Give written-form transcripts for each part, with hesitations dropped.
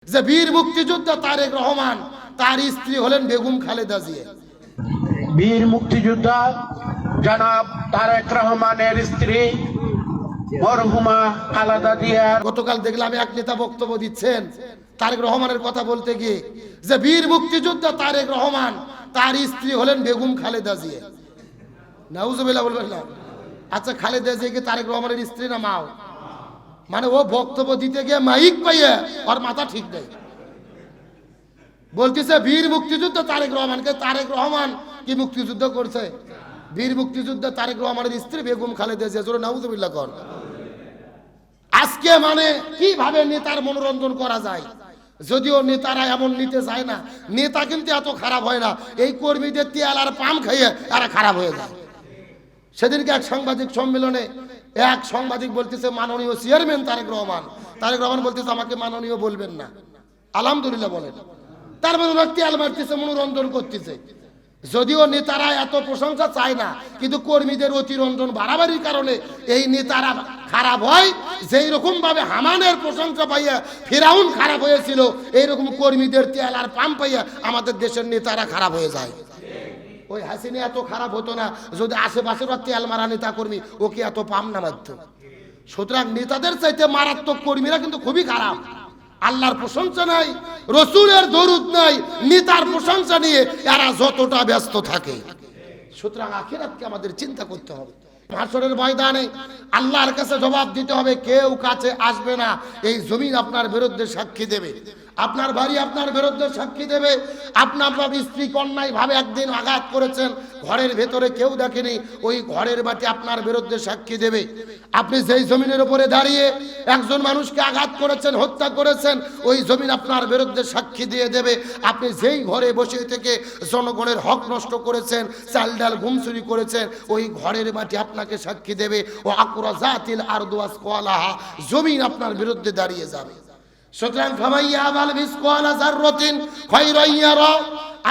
যে বীর মুক্তিযোদ্ধা তারেক রহমান তার স্ত্রী হলেন বেগম খালেদা জিয়া। বীর মুক্তিযোদ্ধা জনাব তারেক রহমানের স্ত্রী মরহুমা খালেদা জিয়া। গতকাল দেখলাম এক নেতা বক্তব্য দিচ্ছেন তারেক রহমানের কথা বলতে গিয়ে যে বীর মুক্তিযোদ্ধা তারেক রহমান তার স্ত্রী হলেন বেগম খালেদা জিয়া। নাউজুবিল্লাহ বলবেন না? আচ্ছা, খালেদা জিয়া কি তারেক রহমানের স্ত্রী না মাও? মানে ও বক্তব্য দিতে গিয়ে মাইক পাইয়া ওর মাথা ঠিক নেই, বলতেছে বীর মুক্তিযোদ্ধা তারেক রহমানকে। তারেক রহমান কি মুক্তিযুদ্ধ করছে? বীর মুক্তিযোদ্ধা তারেক রহমানের স্ত্রী বেগম খালেদা জিয়া। জোরে নাউজুবিল্লাহ কর। আজকে মানে কিভাবে নেতার মনোরঞ্জন করা যায়, যদিও নেতারা এমন নিতে চায় না। নেতা কিন্তু এত খারাপ হয় না, এই কর্মীদের তেল আর পাম খাইয়ে এরা খারাপ হয়ে যায়। সেদিনকে এক সাংবাদিক সম্মেলনে এক সাংবাদিক বলতেছে মাননীয় চেয়ারম্যান তারেক রহমান। তারেক রহমান বলতেছে আমাকে মাননীয় বলবেন না, আলহামদুলিল্লাহ বলেন। তার মানে ওরা তেল মারতেছে, মনোরঞ্জন করতেছে। যদিও নেতারা এত প্রশংসা চায় না, কিন্তু কর্মীদের অতিরঞ্জন বাড়াবাড়ির কারণে এই নেতারা খারাপ হয়। যেই রকম ভাবে হামানের প্রশংসা পাইয়া ফিরাউন খারাপ হয়েছিল, এইরকম কর্মীদের তেল আর পাম পাইয়া আমাদের দেশের নেতারা খারাপ হয়ে যায়। ওই হাসিনা এত খারাপ হতো না যদি আশেপাশের তেল মারা নেতা কর্মী ওকে এত পাম না মারত। সুতরাং নেতাদের চাইতে মারাত্মক কর্মীরা কিন্তু খুবই খারাপ। আল্লাহর প্রশংসা নাই, রসুলের দরুদ নাই, নেতার প্রশংসা নিয়ে এরা যতটা ব্যস্ত থাকে। সুতরাং আখিরাতকে আমাদের চিন্তা করতে হবে। হাসরের ময়দানে আল্লাহর কাছে জবাব দিতে হবে। কেউ কাছে আসবে না, এই জমিন আপনার বিরুদ্ধে সাক্ষী দেবে, আপনার বাড়ি আপনার বিরুদ্ধে সাক্ষী দেবে। আপনার স্ত্রী কন্যায় ভাবে একদিন আঘাত করেছেন, ঘরের ভেতরে কেউ দেখেনি, ওই ঘরের বাটি আপনার বিরুদ্ধে সাক্ষী দেবে। আপনি যেই জমিনের উপরে দাঁড়িয়ে একজন মানুষকে আঘাত করেছেন, হত্যা করেছেন, ওই জমিন আপনার বিরুদ্ধে সাক্ষী দিয়ে দেবে। আপনি যেই ঘরে বসে থেকে জনগণের হক নষ্ট করেছেন, চাল ডাল ঘুম চুরি করেছেন, ওই ঘরের বাটি আপনাকে সাক্ষী দেবে। ও আকুরা জাতিল আরদু আসকালাহা, জমিন আপনার বিরুদ্ধে দাঁড়িয়ে যাবে। সুতরাং ফামাইয়া আমাল মিসকালা যাররাতিন খায়রান ইয়ারা,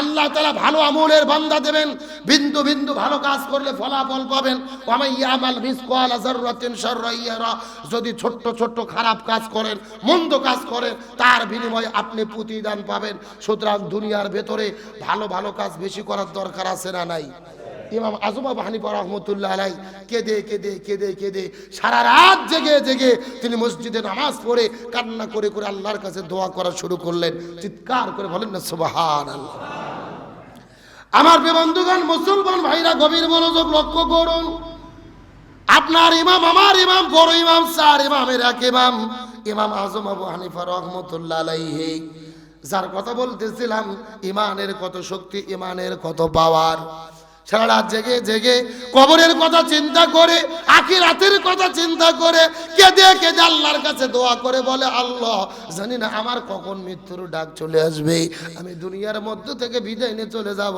আল্লাহ তাআলা ভালো আমলের বান্দা দেবেন। বিন্দু বিন্দু ভালো কাজ করলে ফলাফল পাবেন। ওয়ামাইয়া আমাল মিসকালা যাররাতিন শাররান ইয়ারা, যদি ছোট্ট ছোট্ট খারাপ কাজ করেন, মন্দ কাজ করেন, তার বিনিময়ে আপনি প্রতিদান পাবেন। সুতরাং দুনিয়ার ভেতরে ভালো ভালো কাজ বেশি করার দরকার আছে না নাই? ইমাম আযম আবু হানিফা রাহমাতুল্লাহ আলাইহি কেঁদে কেঁদে কেঁদে কেঁদে সারা রাত জেগে জেগে তিনি মসজিদে নামাজ পড়ে কান্না করে করে আল্লাহর কাছে দোয়া করা শুরু করলেন। চিৎকার করে বলেন না সুবহানাল্লাহ। আমার প্রিয় বন্ধুগণ, মুসলমান ভাইরা, গভীর মনোযোগ লক্ষ্য করুন। আপনার ইমাম, আমার ইমাম, বড় ইমাম, চার ইমামের এক ইমাম, ইমাম আযম আবু হানিফা রাহমাতুল্লাহ আলাইহি, যার কথা বলতেছিলাম, ইমানের কত শক্তি, ইমানের কত পাওয়ার। সারা রাত জেগে জেগে কবরের কথা চিন্তা করে, আখিরাতের কথা চিন্তা করে, কেঁদে কেঁদে আল্লাহর কাছে দোয়া করে বলে, আল্লাহ জানি না আমার কখন মৃত্যুর ডাক চলে আসবে, আমি দুনিয়ার মধ্য থেকে বিদায় নিয়ে চলে যাব,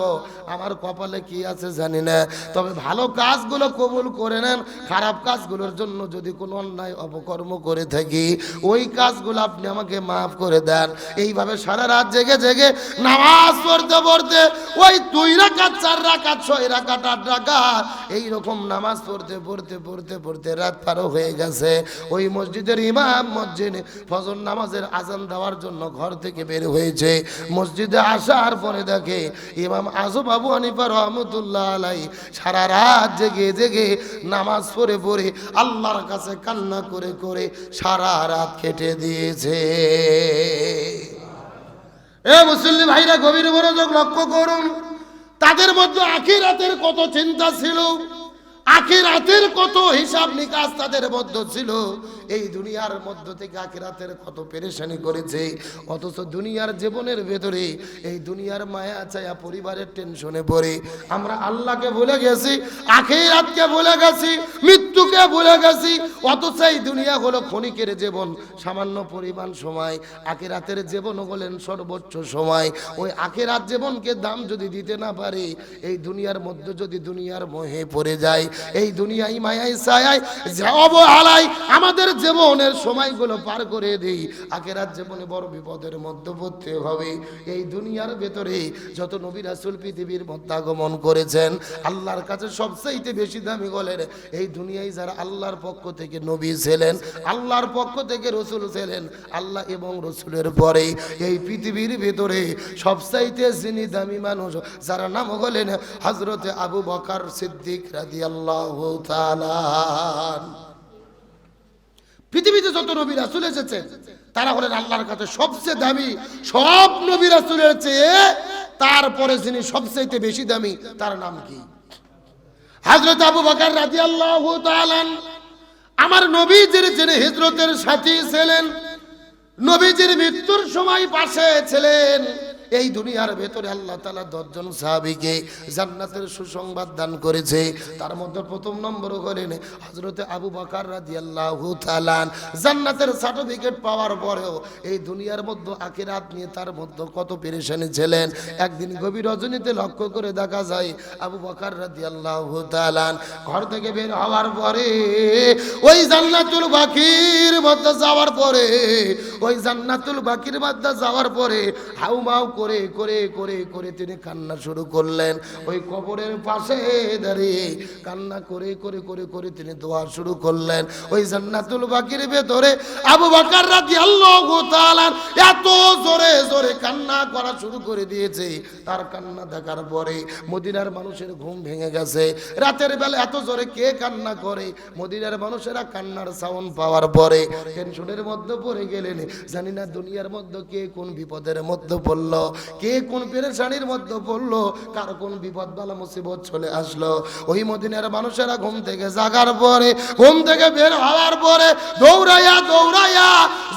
আমার কপালে কি আছে জানি না, তবে ভালো কাজগুলো কবুল করে নেন। খারাপ কাজগুলোর জন্য যদি কোনো অন্যায় অপকর্ম করে থাকি, ওই কাজগুলো আপনি আমাকে মাফ করে দেন। এইভাবে সারা রাত জেগে জেগে নামাজ পড়তে পড়তে ওই 2 রাকাত 4 রাকাত 6 রাকাত 8 রাকাত এইরকম নামাজ পড়তে পড়তে পড়তে পড়তে রাত পার হয়ে গেছে। ওই মসজিদের ইমাম মসজিদে ফজর নামাজের আজান দেওয়ার জন্য ঘর থেকে বের হয়েছে। মসজিদে আসার পরে দেখে ইমাম আযম আবু হানিফা রাহমাতুল্লাহ আলাইহি সারা রাত জেগে জেগে নামাজ পড়ে পড়ে আল্লাহর কাছে কান্না করে করে সারা রাত কেটে দিয়েছে। এ মুসলিম ভাইরা, গভীর মনোযোগ লক্ষ্য করুন। তাদের মধ্যে আখিরাতের কত চিন্তা ছিল, আখিরাতের কত হিসাব নিকাশ তাদের মধ্যে ছিল। এই দুনিয়ার মধ্য থেকে আখিরাতের কত পেরেশানি করেছে, অথচ দুনিয়ার জীবনের ভেতরে এই দুনিয়ার মায়া ছায়া পরিবারের টেনশনে পড়ে আমরা আল্লাহকে ভুলে গেছি, আখিরাতকে ভুলে গেছি, মৃত্যুকে ভুলে গেছি। অথচ এই দুনিয়া হলো ক্ষণিকের জীবন, সামান্য পরিমাণ সময়। আখিরাতের জীবন হলেন সর্বোচ্চ সময়। ওই আখিরাত জীবনকে দাম যদি দিতে না পারে, এই দুনিয়ার মধ্যে যদি দুনিয়ার মোহে পড়ে যায়, এই দুনিয়ায় মায়ায় ছায়ায় অবহেলায় আমাদের জীবনের সময়গুলো পার করে দিই, আখিরাত জীবনে বড় বিপদের মধ্যে পড়তে হবে। এই দুনিয়ার ভেতরে যত নবী রাসূল পৃথিবীর মধ্যে আগমন করেছেন, আল্লাহর কাছে সবচাইতে বেশি দামি বলেন এই দুনিয়ায় যারা আল্লাহর পক্ষ থেকে নবী ছিলেন, আল্লাহর পক্ষ থেকে রাসূল ছিলেন, আল্লাহ এবং রাসূলের পরে এই পৃথিবীর ভেতরে সবচাইতে যিনি দামি মানুষ যারা নাম হলেন হযরতে আবু বকর সিদ্দিক রাদিয়াল্লাহু তাআলা। পৃথিবীতে যত নবী রাসূল এসেছেন তারা হলেন আল্লাহর কাছে সবচেয়ে দামি। সব নবী রাসূলের চেয়ে তারপরে যিনি সবচাইতে বেশি দামি তার নাম কি? হযরত আবু বকর রাদিয়াল্লাহু তাআলা আমার নবীজির যিনি হিজরতের সাথী ছিলেন, নবীজির মৃত্যুর সময় পাশে ছিলেন। এই দুনিয়ার ভেতরে আল্লাহ তাআলা 10 জন সাহাবীকে জান্নাতের সুসংবাদ দান করেছে। তার মধ্যে প্রথম নম্বর হলেন হযরতে আবু বকর রাদিয়াল্লাহু তাআলা। জান্নাতের সার্টিফিকেট পাওয়ার পরেও এই দুনিয়ার মধ্যে আখিরাত নিয়ে তার মধ্যে কত পেরেশানি ছিলেন। একদিন গভীর রজনীতে লক্ষ্য করে দেখা যায় আবু বকর রাদিয়াল্লাহু তাআলা ঘর থেকে বের হওয়ার পরে ওই জান্নাতুল বাকির মধ্যে যাওয়ার পরে হাউমাউ করে করে করে করে তিনি কান্না শুরু করলেন। ওই কবরের পাশে দাঁড়িয়ে কান্না করে করে করে করে তিনি দোয়া শুরু করলেন। ওই জান্নাতুল বাকির ভেতরে আবু বকর রাদিয়াল্লাহু তাআলা এত জোরে জোরে কান্না করা শুরু করে দিয়েছে, তার কান্না দেখার পরে মদিনার মানুষের ঘুম ভেঙে গেছে। রাতের বেলা এত জোরে কে কান্না করে? মদিনার মানুষেরা কান্নার সাউন্ড পাওয়ার পরে টেনশনের মধ্যে পড়ে গেলেন। জানি না দুনিয়ার মধ্যে কে কোন বিপদের মধ্যে পড়লো, কে কোন পেরেশানির মধ্যে পড়লো, কার কোন বিপদ বালা মুসিবত চলে আসলো। ওই মদিনার মানুষেরা ঘুম থেকে জাগার পরে, ঘুম থেকে বের হওয়ার পরে দৌড়াইয়া দৌড়াইয়া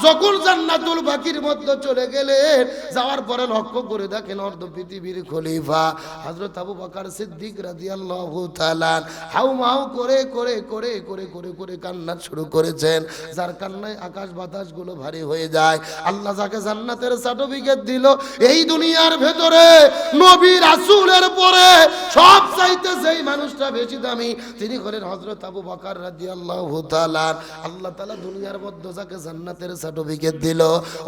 যখন জান্নাতুল বাকির মধ্যে চলে গেলেন, যাওয়ার পরে লক্ষ্য করে দেখেন অর্ধ পৃথিবীর খলিফা হযরত আবু বকর সিদ্দিক রাদিয়াল্লাহু তাআলা হাউমাউ করে করে করে করে করে করে কান্না শুরু করেছেন। যার কান্নায় আকাশ বাতাস গুলো ভারী হয়ে যায়। আল্লাহ যাকে জান্নাতের সার্টিফিকেট দিল, এই দুনিয়ার ভেতরে নবী রাসূলের পরে সব চাইতে যেই মানুষটা বেশি দামি তিনি হলেন হযরত আবু বকর রাদিয়াল্লাহু তাআলা। আল্লাহ তাআলা দুনিয়ার মধ্যে যাকে জান্নাতের সার্টিফিকেট দিল,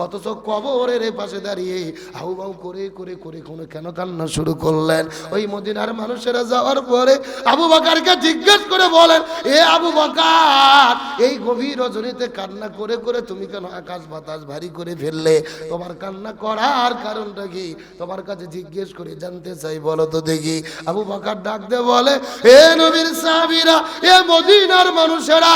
অথচ কবরের পাশে দাঁড়িয়ে হাউমাউ করে করে করে করে কেন কান্না শুরু করলেন? ওই মদিনার মানুষেরা যাওয়ার পরে আবু বকরকে জিজ্ঞেস করে বলেন, এ আবু বকর, এই গভীর রজনীতে কান্না করে করে তুমি কেন আকাশ বাতাস ভারী করে ফেললে? তোমার কান্না করার কারণটা কি? তোমার কাছে জিজ্ঞেস করে জানতে চাই, বলো তো দেখি। আবু বকর ডাক দিয়ে বলে, এ নবীর সাহাবীরা, এ মদিনার মানুষেরা,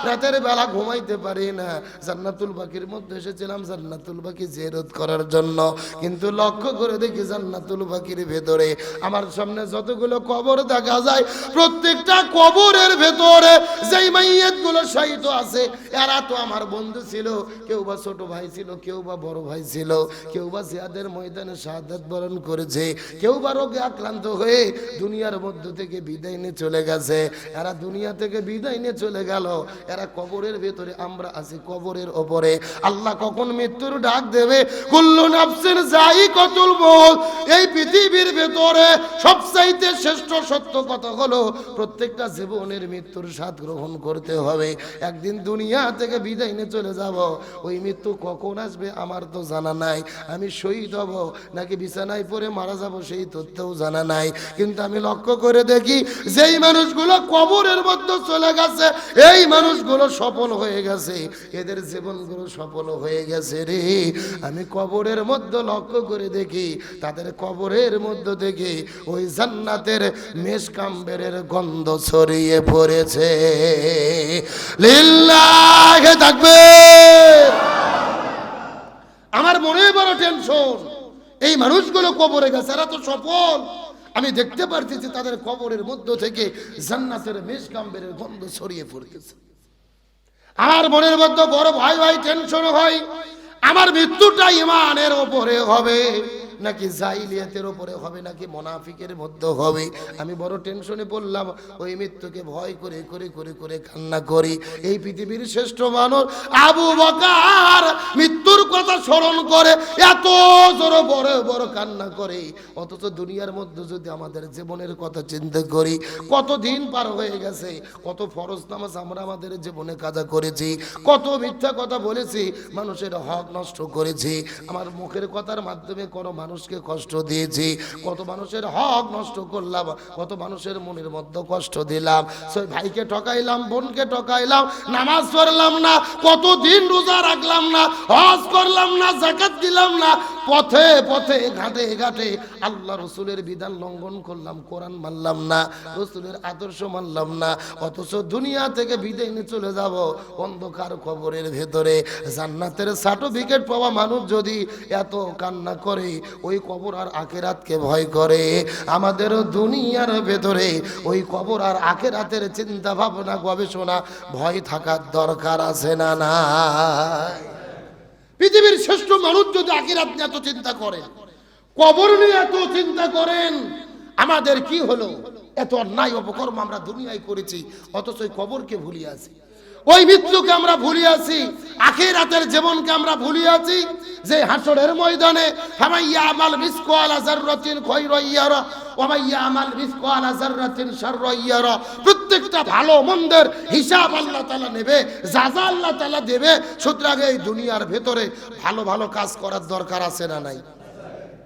রাতের বেলা ঘুমাইতে পারি না। জান্নাতুল বাকির মধ্যে এসেছিলাম জান্নাতুল বাকি জিয়ারত করার জন্য, কিন্তু লক্ষ্য করে দেখি জান্নাতুল বাকির ভেতরে আমার সামনে যতগুলো কবর দেখা যায়, প্রত্যেকটা কবরের ভেতরে যেই মাইয়াতগুলো শায়িত আছে এরা তো আমার বন্ধু ছিল। কেউ বা ছোট ভাই ছিল, কেউ বা বড় ভাই ছিল, কেউ বা জিহাদের ময়দানে শাহাদাত বরণ করেছে, কেউ বা রোগে আক্রান্ত হয়ে দুনিয়ার মধ্য থেকে বিদায় নিয়ে চলে গেছে। এরা দুনিয়া থেকে বিদায় নিয়ে চলে গেল, এরা কবরের ভেতরে, আমরা আছি কবরের ওপরে। আল্লাহ কখন মৃত্যুর ডাক দেবে, কুল্লু নাফসিন যায়িকাতুল মউত। এই পৃথিবীর ভেতরে সবচাইতে শ্রেষ্ঠ সত্য কথা হলো প্রত্যেকটা জীবনের মৃত্যুর স্বাদ গ্রহণ করতে হবে। একদিন দুনিয়া থেকে বিদায় নিয়ে চলে যাব। ওই মৃত্যু কখন আসবে আমার তো জানা নাই। আমি শহীদ হব নাকি বিছানায় পড়ে মারা যাব সেই তথ্যও জানা নাই। কিন্তু আমি লক্ষ্য করে দেখি যেই মানুষগুলো কবরের মধ্যে চলে গেছে, এই মানুষগুলো সফল হয়ে গেছে, এদের জীবনগুলো সফল হয়ে গেছে রে। আমি কবরের মধ্যে লক্ষ্য করে দেখি তাদের কবরের মধ্যে থেকে ওই জান্নাতের মেশকাম্বেরের গন্ধ ছড়িয়ে পড়েছে। লিল্লাহি তাকবীর। আমার মনে বড় টেনশন, এই মানুষগুলো কবরে গেছে, এরা তো সফল। আমি দেখতে পারতেছি তাদের কবরের মধ্য থেকে জান্নাতের মেশকাম্বেরের গন্ধ ছড়িয়ে পড়তেছে। আমার মনের মধ্যে বড় ভাই ভাই টেনশন হয়, আমার মৃত্যুটা ইমানের ওপরে হবে নাকি জাহিলিয়াতের উপরে হবে, নাকি মুনাফিকের মধ্যে হবে। আমি বড় টেনশনে পড়লাম, ওই মৃত্যুকে ভয় করে করে করে করে কান্না করি। এই পৃথিবীর শ্রেষ্ঠ মানুষ আবু বকর মৃত্যুর কথা স্মরণ করে এত জোরে বড় বড় কান্না করে। অথচ দুনিয়ার মধ্যে যদি আমাদের জীবনের কথা চিন্তা করি, কতদিন পার হয়ে গেছে, কত ফরজ নামাজ আমরা আমাদের জীবনে কাজা করেছি, কত মিথ্যা কথা বলেছি, মানুষের হক নষ্ট করেছি, আমার মুখের কথার মাধ্যমে কোনো মানুষকে কষ্ট দিয়েছি, কত মানুষের হক নষ্ট করলাম, কত মানুষের মনের মধ্যে কষ্ট দিলাম, সেই ভাইকে ঠকাইলাম, বোনকে ঠকাইলাম, নামাজ পড়লাম না, কতদিন রোজা রাখলাম না, হজ করলাম না, যাকাত দিলাম না, পথে পথে ঘাটে ঘাটে আল্লাহ রসুলের বিধান লঙ্ঘন করলাম, কোরআন মানলাম না, রসুলের আদর্শ মানলাম না। অথচ দুনিয়া থেকে বিদায় নিয়ে চলে যাব অন্ধকার কবরের ভেতরে। জান্নাতের সার্টিফিকেট পাওয়া মানুষ যদি এত কান্না করে, ওই কবর আর আখিরাতকে ভয় করে, আমাদেরও দুনিয়ার ভেতরে ওই কবর আর আখিরাতের চিন্তা ভাবনা গবেষণা ভয় থাকার দরকার আছে না নাই? পৃথিবীর শ্রেষ্ঠ মানুষ যদি আখিরাত নিয়ে এত চিন্তা করেন, কবর নিয়ে এত চিন্তা করেন, আমাদের কি হলো? এত অন্যায় অপকর্ম আমরা দুনিয়ায় করেছি, অথচ ওই কবরকে ভুলিয়ে আছি, ওই মৃত্যুকে আমরা ভুলিয়ে আছি, আখিরাতের জীবনকে আমরা ভুলিয়ে আছি। যে হাসরের ময়দানে ফামাইয়া আমাল মিসকালা যাররাতিন খায়রান ইয়ারা ওয়া মাইয়া আমাল মিসকালা যাররাতিন শাররান ইয়ারা, প্রত্যেকটা ভালো মন্দের হিসাব আল্লাহ তাআলা নেবে, যাজা আল্লাহ তাআলা দেবে। সুতরাং এই দুনিয়ার ভেতরে ভালো ভালো কাজ করার দরকার আছে না নাই?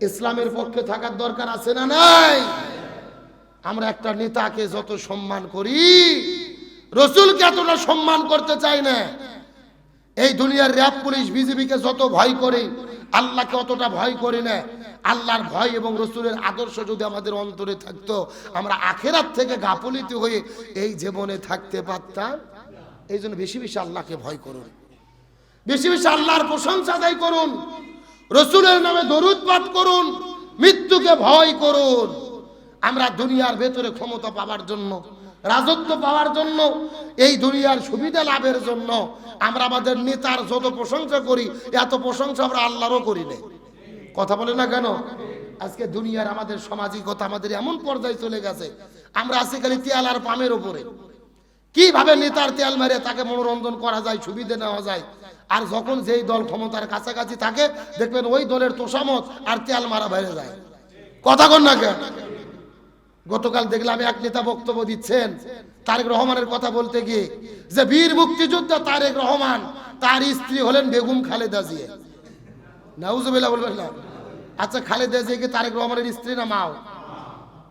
ইসলামের পক্ষে থাকার দরকার আছে না নাই? আমরা একটা নেতাকে যত সম্মান করি, রসুলকে এতটা সম্মান করতে চাই না। এই দুনিয়ার র‍্যাব, পুলিশ, বিজিবিকে যত ভয় করি, আল্লাহকে অতটা ভয় করি না। আল্লাহর ভয় এবং রসুলের আদর্শ যদি আমাদের অন্তরে থাকতো, আমরা আখিরাত থেকে গাফিলতি হয়ে এই জীবনে থাকতে পারতাম। এই জন্য বেশি বেশি আল্লাহকে ভয় করুন, বেশি বেশি আল্লাহর প্রশংসা আদায় করুন, রসুলের নামে দরুদ পাঠ করুন, মৃত্যুকে ভয় করুন। আমরা দুনিয়ার ভেতরে ক্ষমতা পাওয়ার জন্য, রাজত্ব পাওয়ার জন্য, এই দুনিয়ার সুবিধা লাভের জন্য আমরা আমাদের নেতার যত প্রশংসা করি, এত প্রশংসা আমরা আল্লাহরও করি না। কথা বলে না কেন? আজকে দুনিয়ার আমাদের সামাজিকতা আমাদের এমন পর্যায়ে চলে গেছে, আমরা আছি খালি তেল আর পামের উপরে। কিভাবে নেতার তেল মেরে তাকে মনোরঞ্জন করা যায়, সুবিধা নেওয়া যায়। আর যখন যেই দল ক্ষমতার কাছাকাছি থাকে, দেখবেন ওই দলের তোষামত আর তেল মারা বেড়ে যায়। কথা কন না কেন? গতকাল দেখলাম এক নেতা বক্তব্য দিচ্ছেন তারেক রহমানের কথা বলতে গিয়ে, যে বীর মুক্তিযোদ্ধা তারেক রহমান, তার স্ত্রী হলেন বেগম খালেদা জিয়া। নাউজুবিল্লাহ বলবেন না? আচ্ছা, খালেদা জিয়া কি তারেক রহমানের স্ত্রী না মাও?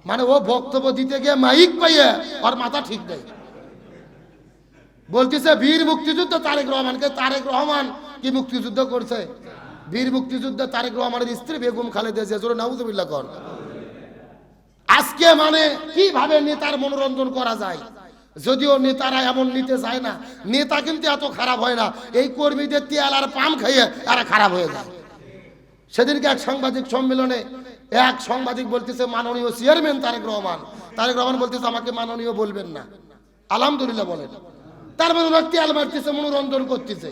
মানে ও বক্তব্য দিতে গিয়ে মাইক পাইয়ে ওর মাথা ঠিক নেই, বলতেছে বীর মুক্তিযোদ্ধা তারেক রহমানকে। তারেক রহমান কি মুক্তিযুদ্ধ করছে? বীর মুক্তিযোদ্ধা তারেক রহমানের স্ত্রী বেগম খালেদা জিয়া। জোরে নাউজুবিল্লাহ কর। আজকে মানে কিভাবে নেতার মনোরঞ্জন করা যায়, যদিও নেতারা এমন নিতে চায় না। নেতা কিন্তু এত খারাপ হয় না, এই কর্মীদের তেল আর পাম খাইয়ে এরা খারাপ হয়ে যায়। সেদিনকে এক সাংবাদিক সম্মেলনে এক সাংবাদিক বলতেছে মাননীয় চেয়ারম্যান তারেক রহমান। তারেক রহমান বলতেছে আমাকে মাননীয় বলবেন না, আলহামদুলিল্লাহ বলেন। তার মানে ওরা তেল মারতেছে, মনোরঞ্জন করতেছে।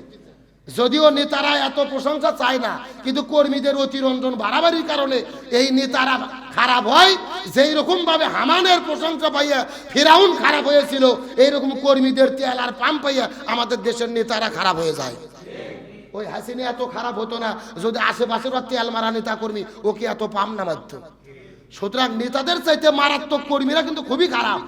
যদিও নেতারা এত প্রশংসা চায় না, কিন্তু কর্মীদের অতিরঞ্জন বাড়াবাড়ির কারণে এই নেতারা খারাপ হয়। যেই রকম ভাবে হামানের প্রশংসা পাইয়া ফিরাউন খারাপ হয়েছিল, এইরকম কর্মীদের তেল আর পাম পাইয়া আমাদের দেশের নেতারা খারাপ হয়ে যায়। ওই হাসিনা এত খারাপ হতো না যদি আশেপাশের তেল মারা নেতা কর্মী ওকে এত পাম না মারত। সুতরাং নেতাদের চাইতে মারাত্মক কর্মীরা কিন্তু খুবই খারাপ।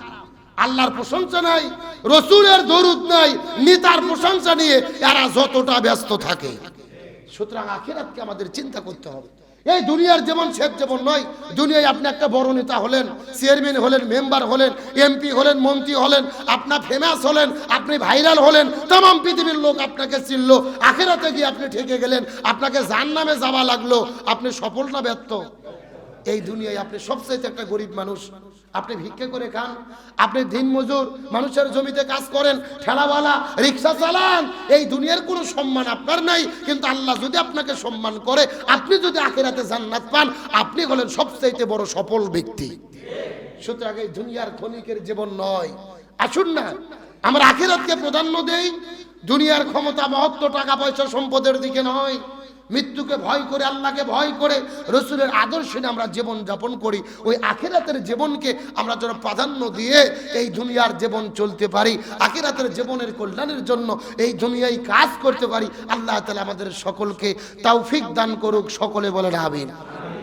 আল্লাহর প্রশংসা নাই, রসুলের দরুদ নাই, নেতার প্রশংসা নিয়ে এরা যতটা ব্যস্ত থাকে। সুতরাং আখিরাতকে আমাদের চিন্তা করতে হবে। এই দুনিয়ার যেমন শেখ যেমন নয়, দুনিয়ায় আপনি একটা বড় নেতা হলেন, চেয়ারম্যান হলেন, মেম্বার হলেন, এমপি হলেন, মন্ত্রী হলেন, আপনার ফেমাস হলেন, আপনি ভাইরাল হলেন, तमाम পৃথিবীর লোক আপনাকে চিনল, আখিরাতে গিয়ে আপনি ঠেকে গেলেন, আপনাকে জাহান্নামে যাওয়া লাগলো, আপনি সফল না ব্যর্থ? এই দুনিয়ায় আপনি সবচেয়ে একটা গরিব মানুষ, আপনি ভিক্ষা করে খান, আপনি দিন মজুর, মানুষের জমিতে কাজ করেন, ঠেলাওয়ালা, রিক্সা চালান, এই দুনিয়ার কোনো সম্মান আপনার নাই। কিন্তু আল্লাহ যদি আপনাকে সম্মান করে, আপনি যদি আখিরাতে জান্নাত পান, আপনি হলেন সবচেয়ে বড় সফল ব্যক্তি। সুতরাং এই দুনিয়ার ক্ষণিকের জীবন নয়। আসুন না আমরা আখিরাতকে প্রাধান্য দেই। দুনিয়ার ক্ষমতা, মহত্ব, টাকা পয়সা, সম্পদের দিকে নয়, মৃত্যুকে ভয় করে, আল্লাহকে ভয় করে, রসুলের আদর্শে আমরা জীবন যাপন করি, ওই আখিরাতের জীবনকে আমরা যেন প্রাধান্য দিয়ে এই দুনিয়ার জীবন চলতে পারি, আখিরাতের জীবনের কল্যাণের জন্য এই দুনিয়ায় কাজ করতে পারি। আল্লাহ তাআলা আমাদের সকলকে তৌফিক দান করুক, সকলে বলেন আমিন।